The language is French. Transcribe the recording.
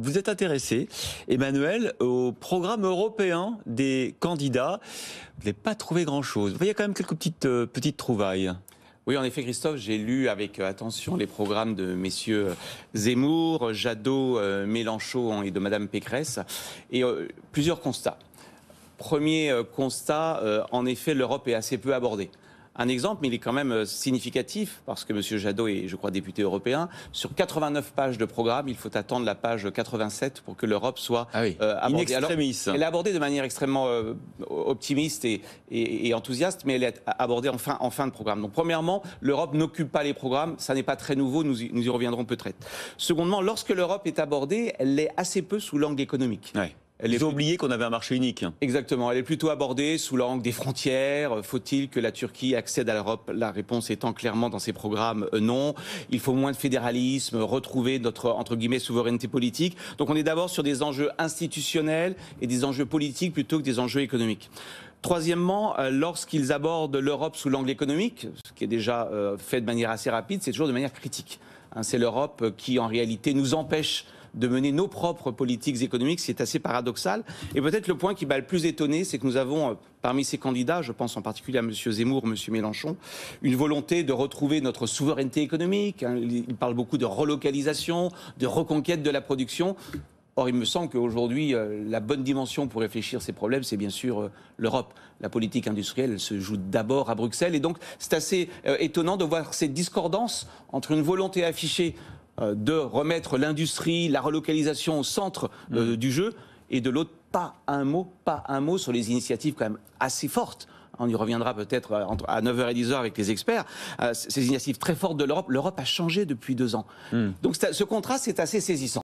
Vous êtes intéressé, Emmanuel, au programme européen des candidats. Vous n'avez pas trouvé grand-chose. Il y a quand même quelques petites trouvailles. Oui, en effet, Christophe, j'ai lu avec attention les programmes de messieurs Zemmour, Jadot, Mélenchon et de Madame Pécresse. Et plusieurs constats. Premier constat, en effet, l'Europe est assez peu abordée. Un exemple, mais il est quand même significatif, parce que M. Jadot est, je crois, député européen. Sur 89 pages de programme, il faut attendre la page 87 pour que l'Europe soit abordée. Alors, elle est abordée de manière extrêmement optimiste et enthousiaste, mais elle est abordée en fin de programme. Donc, premièrement, l'Europe n'occupe pas les programmes. Ça n'est pas très nouveau, nous y reviendrons peut-être. Secondement, lorsque l'Europe est abordée, elle l'est assez peu sous l'angle économique. Ouais. Ils ont oublié qu'on avait un marché unique. Exactement. Elle est plutôt abordée sous l'angle des frontières. Faut-il que la Turquie accède à l'Europe? La réponse étant clairement dans ces programmes non. Il faut moins de fédéralisme, retrouver notre, entre guillemets, souveraineté politique. Donc on est d'abord sur des enjeux institutionnels et des enjeux politiques plutôt que des enjeux économiques. Troisièmement, lorsqu'ils abordent l'Europe sous l'angle économique, ce qui est déjà fait de manière assez rapide, c'est toujours de manière critique. C'est l'Europe qui, en réalité, nous empêche de mener nos propres politiques économiques, c'est assez paradoxal. Et peut-être le point qui m'a le plus étonné, c'est que nous avons, parmi ces candidats, je pense en particulier à M. Zemmour, M. Mélenchon, une volonté de retrouver notre souveraineté économique. Ils parlent beaucoup de relocalisation, de reconquête de la production. Or, il me semble qu'aujourd'hui, la bonne dimension pour réfléchir à ces problèmes, c'est bien sûr l'Europe. La politique industrielle, elle se joue d'abord à Bruxelles. Et donc, c'est assez étonnant de voir cette discordance entre une volonté affichée de remettre l'industrie, la relocalisation au centre du jeu, et de l'autre, pas un mot sur les initiatives quand même assez fortes. On y reviendra peut-être à 9h et 10h avec les experts. Ces initiatives très fortes de l'Europe, l'Europe a changé depuis 2 ans. Donc ce contraste est assez saisissant.